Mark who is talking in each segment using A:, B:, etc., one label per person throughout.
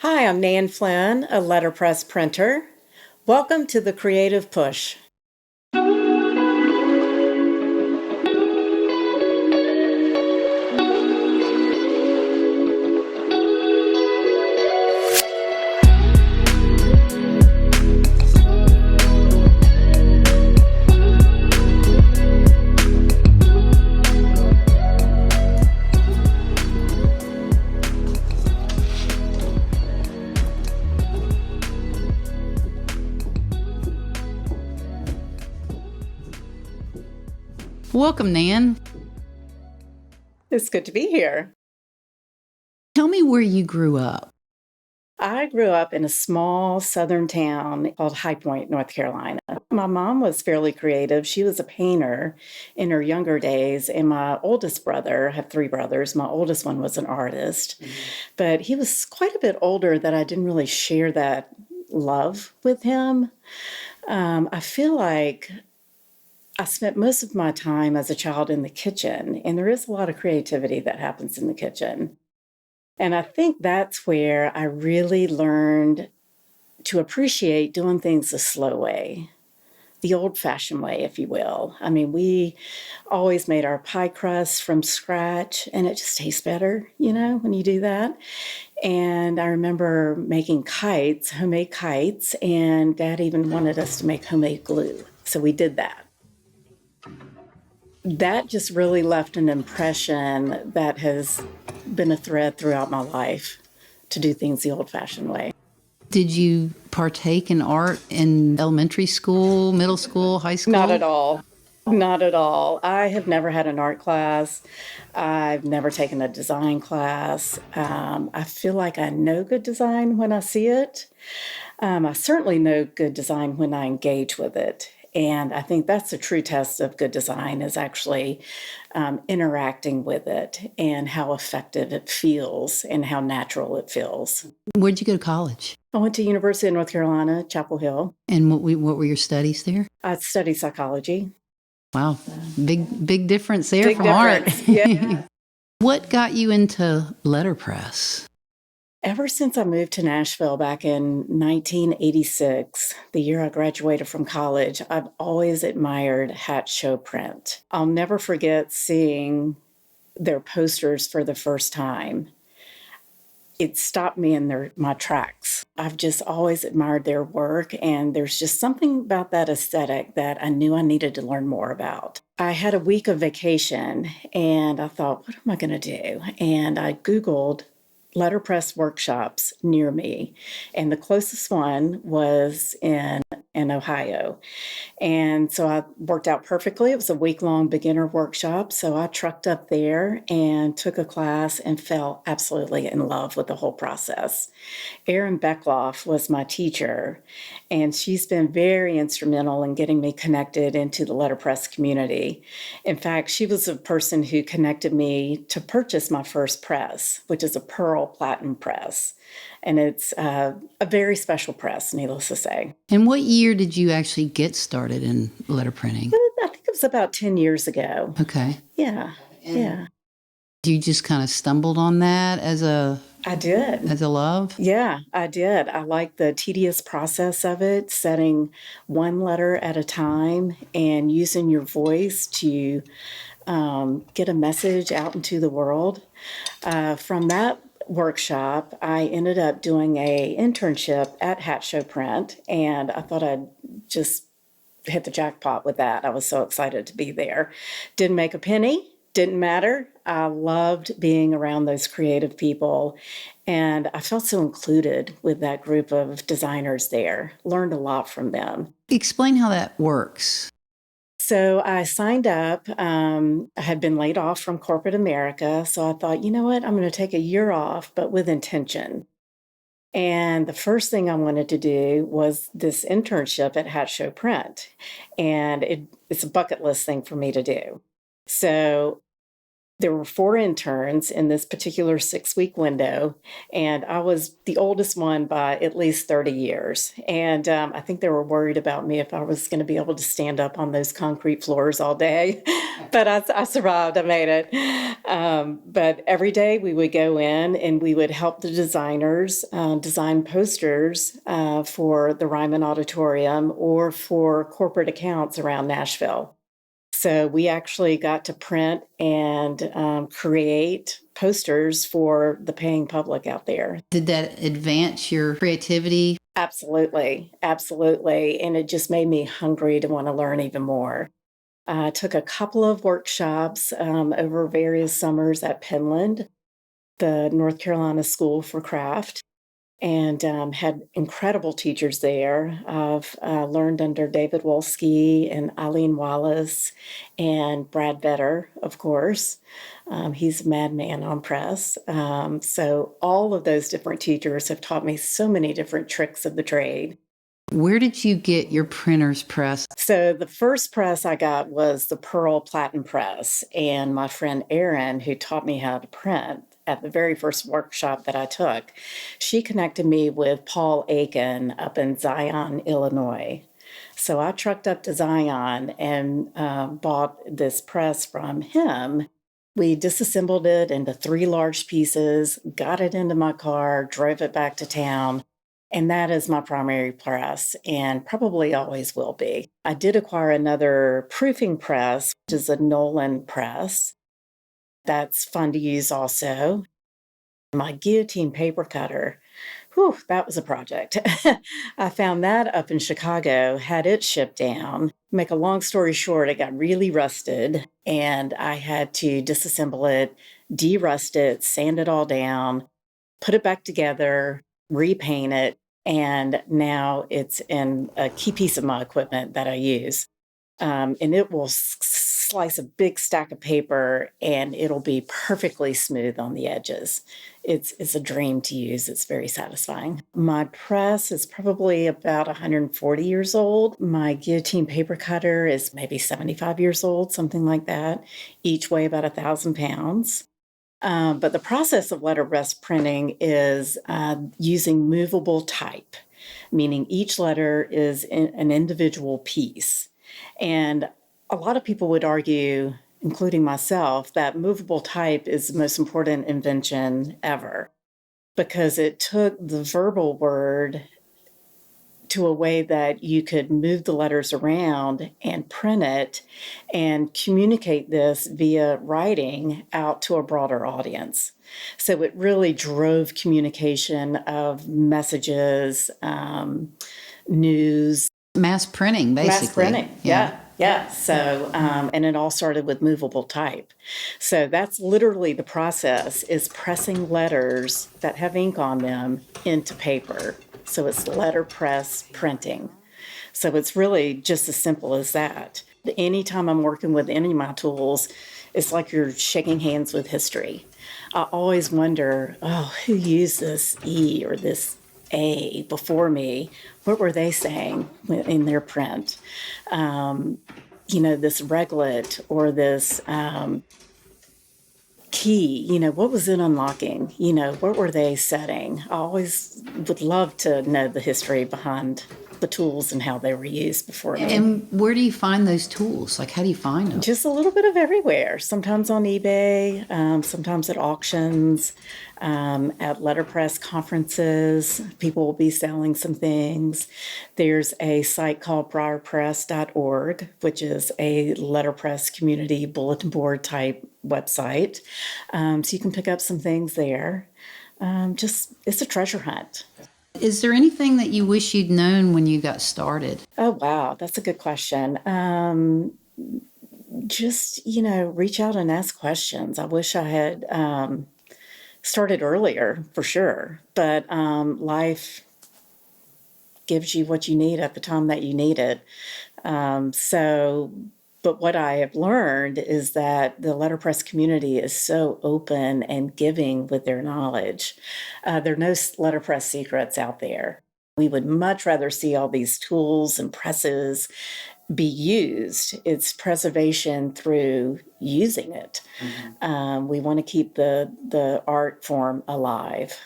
A: Hi, I'm Nan Flynn, a letterpress printer. Welcome to the Creative Push.
B: Welcome, Nan.
A: It's good to be here.
B: Tell me where you grew up.
A: I grew up in a small southern town called High Point, North Carolina. My mom was fairly creative. She was a painter in her younger days, and my oldest brother, I have three brothers, my oldest one was an artist, but he was quite a bit older that I didn't really share that love with him. I feel like I spent most of my time as a child in the kitchen, and there is a lot of creativity that happens in the kitchen. And I think that's where I really learned to appreciate doing things the slow way, the old fashioned way, if you will. I mean, we always made our pie crust from scratch, and it just tastes better, when you do that. And I remember making kites, homemade kites, and Dad even wanted us to make homemade glue. So we did that. That just really left an impression that has been a thread throughout my life to do things the old-fashioned way.
B: Did you partake in art in elementary school, middle school, high school?
A: Not at all. Not at all. I have never had an art class. I've never taken a design class. I feel like I know good design when I see it. I certainly know good design when I engage with it. And I think that's the true test of good design is actually interacting with it and how effective it feels and how natural it feels.
B: Where'd you go to college?
A: I went to University of North Carolina, Chapel Hill.
B: And what were your studies there?
A: I studied psychology.
B: Wow, big difference there
A: Big
B: from
A: difference.
B: art.
A: Yeah.
B: What got you into letterpress?
A: Ever since I moved to Nashville back in 1986, the year I graduated from college, I've always admired Hat Show Print. I'll never forget seeing their posters for the first time. It stopped me in my tracks. I've just always admired their work, and there's just something about that aesthetic that I knew I needed to learn more about. I had a week of vacation, and I thought, what am I going to do? And I Googled letterpress workshops near me, and the closest one was in Ohio. And so I worked out perfectly. It was a week-long beginner workshop. So I trucked up there and took a class and fell absolutely in love with the whole process. Erin Beckloff was my teacher, and she's been very instrumental in getting me connected into the letterpress community. In fact, she was the person who connected me to purchase my first press, which is a Pearl Platinum press. And it's a very special press, needless to say.
B: And what year did you actually get started in letter printing?
A: I think it was about 10 years ago.
B: Okay.
A: Yeah, yeah.
B: You just kind of stumbled on that
A: I did.
B: as a love?
A: Yeah, I did. I like the tedious process of it, setting one letter at a time and using your voice to get a message out into the world. From that workshop, I ended up doing a internship at Hat Show Print, and I thought I'd just hit the jackpot with that. I was so excited to be there. Didn't make a penny, didn't matter. I loved being around those creative people, and I felt so included with that group of designers there. Learned a lot from them.
B: Explain how that works.
A: So I signed up. I had been laid off from corporate America, so I thought, you know what, I'm going to take a year off, but with intention. And the first thing I wanted to do was this internship at Hat Show Print. And it's a bucket list thing for me to do. So There were 4 interns in this particular 6-week window, and I was the oldest one by at least 30 years. And I think they were worried about me if I was going to be able to stand up on those concrete floors all day. But I survived. I made it. But every day we would go in and we would help the designers design posters for the Ryman Auditorium or for corporate accounts around Nashville. So we actually got to print and create posters for the paying public out there.
B: Did that advance your creativity?
A: Absolutely, absolutely. And it just made me hungry to want to learn even more. I took a couple of workshops over various summers at Penland, the North Carolina School for Craft, and had incredible teachers there. I've learned under David Wolski and Eileen Wallace and Brad Vetter, of course. He's a madman on press. So all of those different teachers have taught me so many different tricks of the trade.
B: Where did you get your printer's press?
A: So the first press I got was the Pearl Platen Press, and my friend Erin, who taught me how to print at the very first workshop that I took, she connected me with Paul Aiken up in Zion, Illinois. So I trucked up to Zion and bought this press from him. We disassembled it into 3 large pieces, got it into my car, drove it back to town. And that is my primary press and probably always will be. I did acquire another proofing press, which is a Nolan press. That's fun to use also. My guillotine paper cutter, whew, that was a project. I found that up in Chicago, had it shipped down. Make a long story short, it got really rusted and I had to disassemble it, de-rust it, sand it all down, put it back together, repaint it, and now it's in a key piece of my equipment that I use. And it will slice a big stack of paper and it'll be perfectly smooth on the edges. It's a dream to use. It's very satisfying. My press is probably about 140 years old. My guillotine paper cutter is maybe 75 years old, something like that. Each weigh about 1,000 pounds. But the process of letterpress printing is using movable type, meaning each letter is an individual piece. And a lot of people would argue, including myself, that movable type is the most important invention ever because it took the verbal word to a way that you could move the letters around and print it and communicate this via writing out to a broader audience. So it really drove communication of messages, news.
B: Mass printing, basically.
A: Mass printing, yeah. So, and it all started with movable type. So that's literally the process, is pressing letters that have ink on them into paper. So it's letterpress printing. So it's really just as simple as that. Anytime I'm working with any of my tools, it's like you're shaking hands with history. I always wonder, who used this E or this A before me? What were they saying in their print? This reglet or this key, what was it unlocking? What were they setting? I always would love to know the history behind the tools and how they were used before me.
B: And where do you find those tools? Like, how do you find them?
A: Just a little bit of everywhere. Sometimes on eBay, sometimes at auctions, at letterpress conferences. People will be selling some things. There's a site called briarpress.org, which is a letterpress community bulletin board type website. So you can pick up some things there. It's a treasure hunt.
B: Is there anything that you wish you'd known when you got started?
A: Oh, wow. That's a good question. Just, reach out and ask questions. I wish I had started earlier, for sure. But life gives you what you need at the time that you need it. But what I have learned is that the letterpress community is so open and giving with their knowledge. There are no letterpress secrets out there. We would much rather see all these tools and presses be used. It's preservation through using it. We want to keep the art form alive.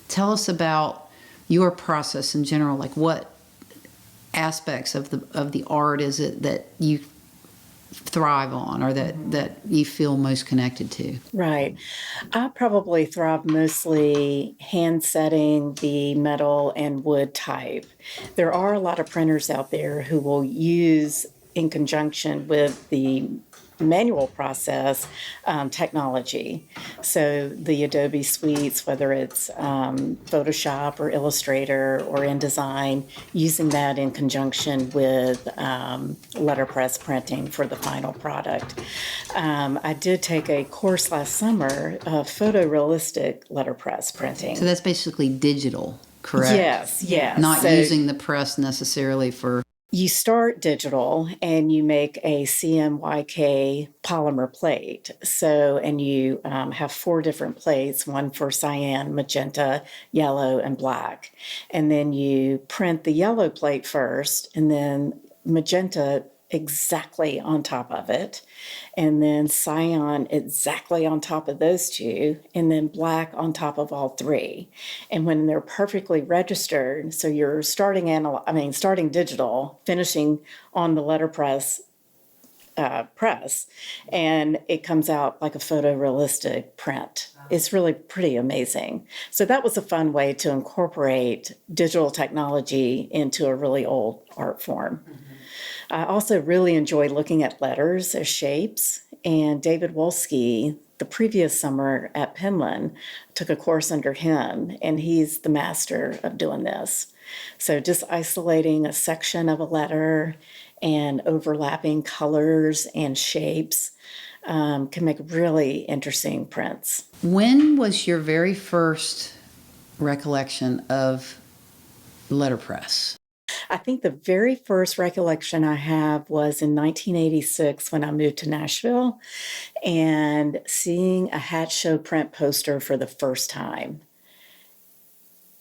B: Tell us about your process in general. Like, what aspects of the art is it that you thrive on, or that you feel most connected to?
A: Right. I probably thrive mostly hand setting the metal and wood type. There are a lot of printers out there who will use, in conjunction with the manual process, technology. So the Adobe suites, whether it's Photoshop or Illustrator or InDesign, using that in conjunction with letterpress printing for the final product. I did take a course last summer of photorealistic letterpress printing.
B: So that's basically digital, correct?
A: Yes, yes.
B: Not
A: So
B: using the press necessarily for.
A: you start digital and you make a CMYK polymer plate. So, and you have 4 different plates, one for cyan, magenta, yellow, and black. And then you print the yellow plate first, and then magenta exactly on top of it, and then cyan exactly on top of those 2, and then black on top of all 3. And when they're perfectly registered, so you're starting digital, finishing on the letterpress press, and it comes out like a photorealistic print. It's really pretty amazing. So that was a fun way to incorporate digital technology into a really old art form. I also really enjoy looking at letters as shapes, and David Wolski, the previous summer at Penland, took a course under him, and he's the master of doing this. So just isolating a section of a letter and overlapping colors and shapes can make really interesting prints.
B: When was your very first recollection of letterpress?
A: I think the very first recollection I have was in 1986 when I moved to Nashville and seeing a hat show print poster for the first time.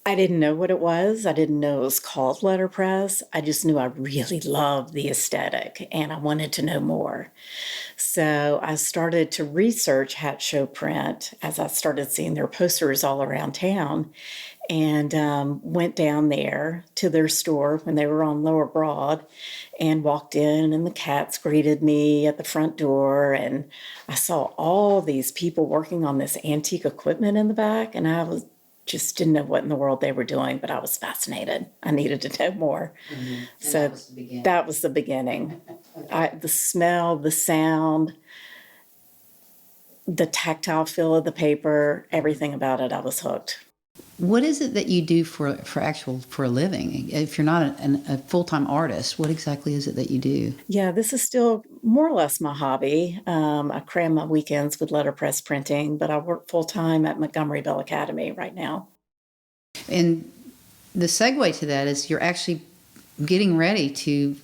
A: I didn't know what it was. I didn't know it was called letterpress. I just knew I really loved the aesthetic and I wanted to know more. So I started to research hat show print as I started seeing their posters all around town, and went down there to their store when they were on Lower Broad and walked in, and the cats greeted me at the front door, and I saw all these people working on this antique equipment in the back, and just didn't know what in the world they were doing, but I was fascinated. I needed to know more. So that was the beginning. The smell, the sound, the tactile feel of the paper, everything about it, I was hooked.
B: What is it that you do for a living? If you're not a full-time artist, what exactly is it that you do?
A: Yeah, this is still more or less my hobby. I cram my weekends with letterpress printing, but I work full-time at Montgomery Bell Academy right now.
B: And the segue to that is you're actually getting ready to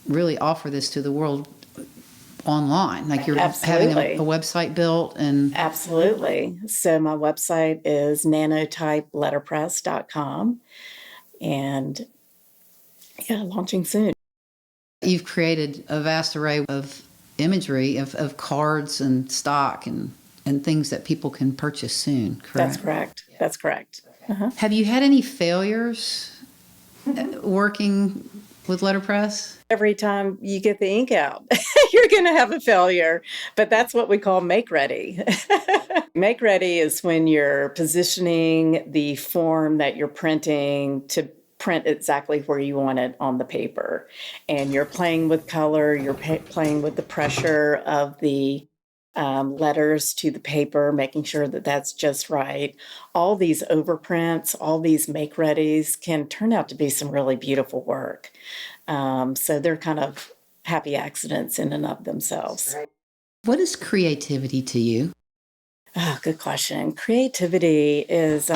B: really offer this to the world online. Like you're having a website built and...
A: Absolutely. So my website is nanotypeletterpress.com, and launching soon.
B: You've created a vast array of imagery of cards and stock and things that people can purchase soon, correct?
A: That's correct. That's correct. Uh-huh.
B: Have you had any failures working with letterpress?
A: Every time you get the ink out, you're going to have a failure, but that's what we call make ready. Make ready is when you're positioning the form that you're printing to print exactly where you want it on the paper. And you're playing with color, you're playing with the pressure of the letters to the paper, making sure that that's just right. All these overprints, all these make readies can turn out to be some really beautiful work. So they're kind of happy accidents in and of themselves.
B: What is creativity to you?
A: Oh, good question. Creativity is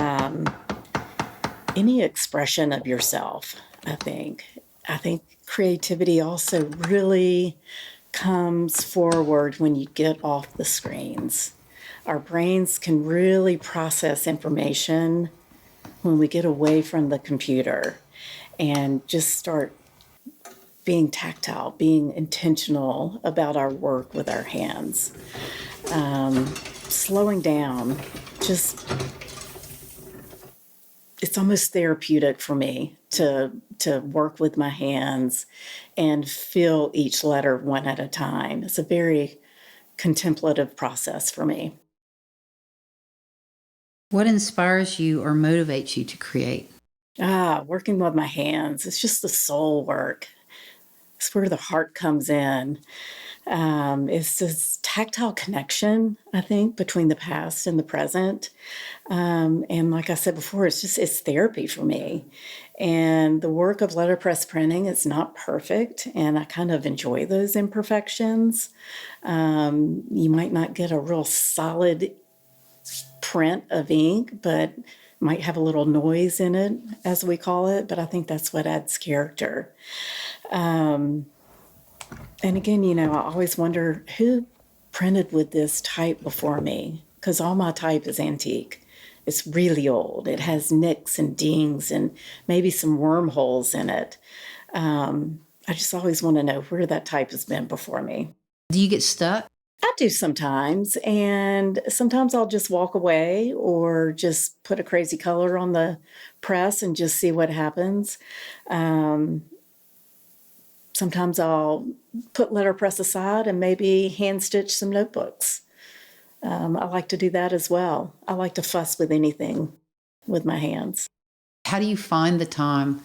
A: any expression of yourself, I think. I think creativity also really comes forward when you get off the screens. Our brains can really process information when we get away from the computer and just start being tactile, being intentional about our work with our hands, slowing down, just it's almost therapeutic for me to work with my hands and feel each letter one at a time. It's a very contemplative process for me.
B: What inspires you or motivates you to create?
A: Working with my hands. It's just the soul work. It's where the heart comes in. It's this tactile connection, I think, between the past and the present. And like I said before, it's therapy for me. And the work of letterpress printing is not perfect, and I kind of enjoy those imperfections. You might not get a real solid print of ink, but might have a little noise in it, as we call it. But I think that's what adds character. And again, I always wonder who printed with this type before me, because all my type is antique. It's really old. It has nicks and dings and maybe some wormholes in it. I just always want to know where that type has been before me.
B: Do you get stuck?
A: I do sometimes, and sometimes I'll just walk away or just put a crazy color on the press and just see what happens. Sometimes I'll put letterpress aside and maybe hand stitch some notebooks. I like to do that as well. I like to fuss with anything with my hands.
B: How do you find the time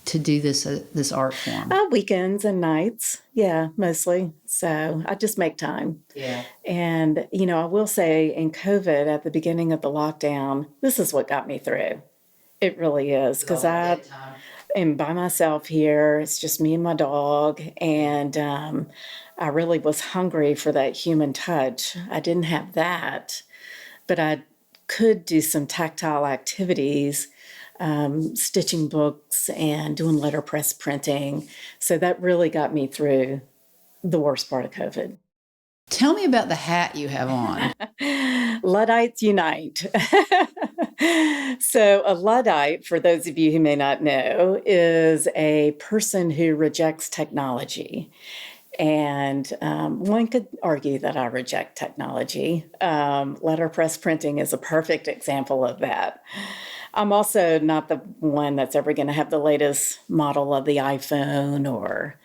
B: to do this art form?
A: Weekends and nights, yeah, mostly. So I just make time.
B: Yeah.
A: And, I will say in COVID, at the beginning of the lockdown, this is what got me through. It really is, because I am by myself here. It's just me and my dog. And I really was hungry for that human touch. I didn't have that, but I could do some tactile activities, stitching books and doing letterpress printing. So that really got me through the worst part of COVID.
B: Tell me about the hat you have on.
A: Luddites unite. So a Luddite, for those of you who may not know, is a person who rejects technology. And one could argue that I reject technology. Letterpress printing is a perfect example of that. I'm also not the one that's ever going to have the latest model of the iPhone or,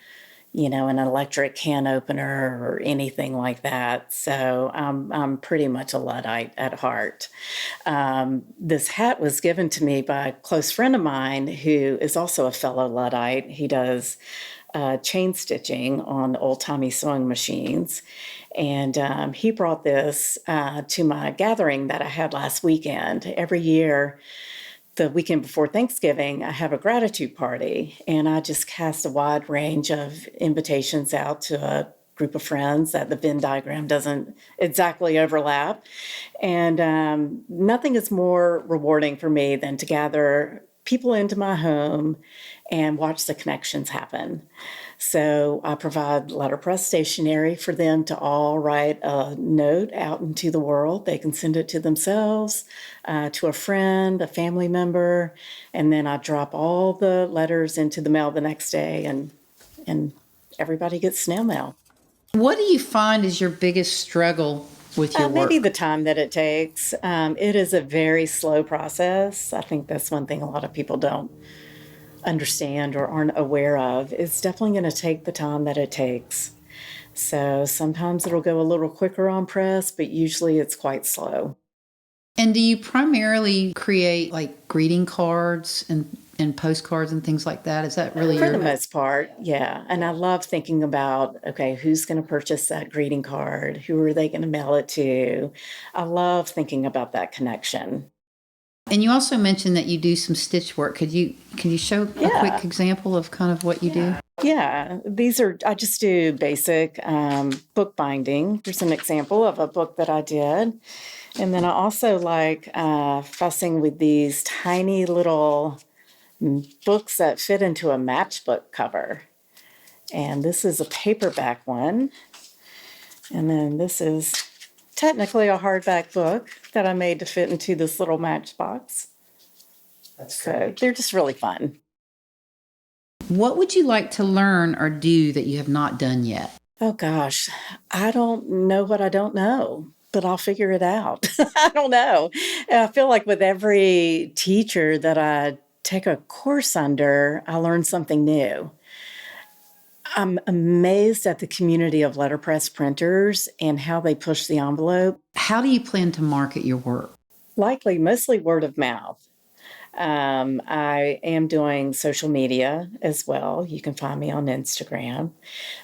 A: an electric can opener or anything like that. So I'm pretty much a Luddite at heart. This hat was given to me by a close friend of mine who is also a fellow Luddite. He does chain stitching on old-timey sewing machines. And he brought this to my gathering that I had last weekend. Every year, the weekend before Thanksgiving, I have a gratitude party, and I just cast a wide range of invitations out to a group of friends that the Venn diagram doesn't exactly overlap. And nothing is more rewarding for me than to gather people into my home and watch the connections happen. So I provide letterpress stationery for them to all write a note out into the world. They can send it to themselves, to a friend, a family member, and then I drop all the letters into the mail the next day, and everybody gets snail mail.
B: What do you find is your biggest struggle with your work?
A: Maybe the time that it takes. It is a very slow process. I think that's one thing a lot of people don't understand or aren't aware of. It's definitely going to take the time that it takes. So sometimes it'll go a little quicker on press, but usually it's quite slow.
B: And do you primarily create like greeting cards and postcards and things like that? Is that really
A: For the most part, yeah. And I love thinking about, okay, who's going to purchase that greeting card? Who are they going to mail it to? I love thinking about that connection.
B: And you also mentioned that you do some stitch work. Can you show a quick example of kind of what you do?
A: Yeah, I just do basic book binding. Here's an example of a book that I did. And then I also like fussing with these tiny little books that fit into a matchbook cover. And this is a paperback one. And then this is technically a hardback book that I made to fit into this little matchbox. So they're just really fun.
B: What would you like to learn or do that you have not done yet?
A: Oh gosh, I don't know what I don't know, but I'll figure it out. I don't know. And I feel like with every teacher that I take a course under, I learn something new. I'm amazed at the community of letterpress printers and how they push the envelope.
B: How do you plan to market your work?
A: Likely mostly word of mouth. I am doing social media as well. You can find me on Instagram,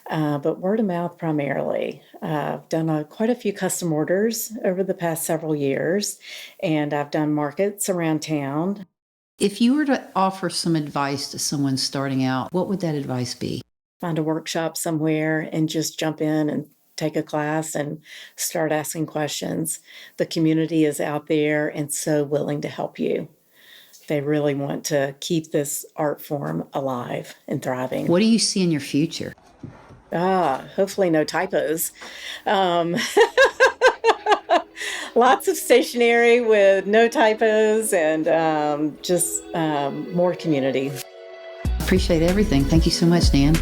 A: but word of mouth primarily. I've done quite a few custom orders over the past several years, and I've done markets around town.
B: If you were to offer some advice to someone starting out, what would that advice be?
A: Find a workshop somewhere and just jump in and take a class and start asking questions. The community is out there and so willing to help you. They really want to keep this art form alive and thriving.
B: What do you see in your future?
A: Hopefully no typos. Um, Lots of stationery with no typos and just more community.
B: Appreciate everything. Thank you so much, Nan.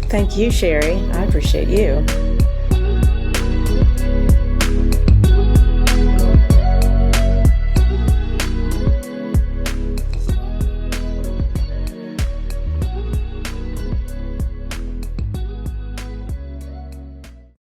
A: Thank you, Sherry. I appreciate you.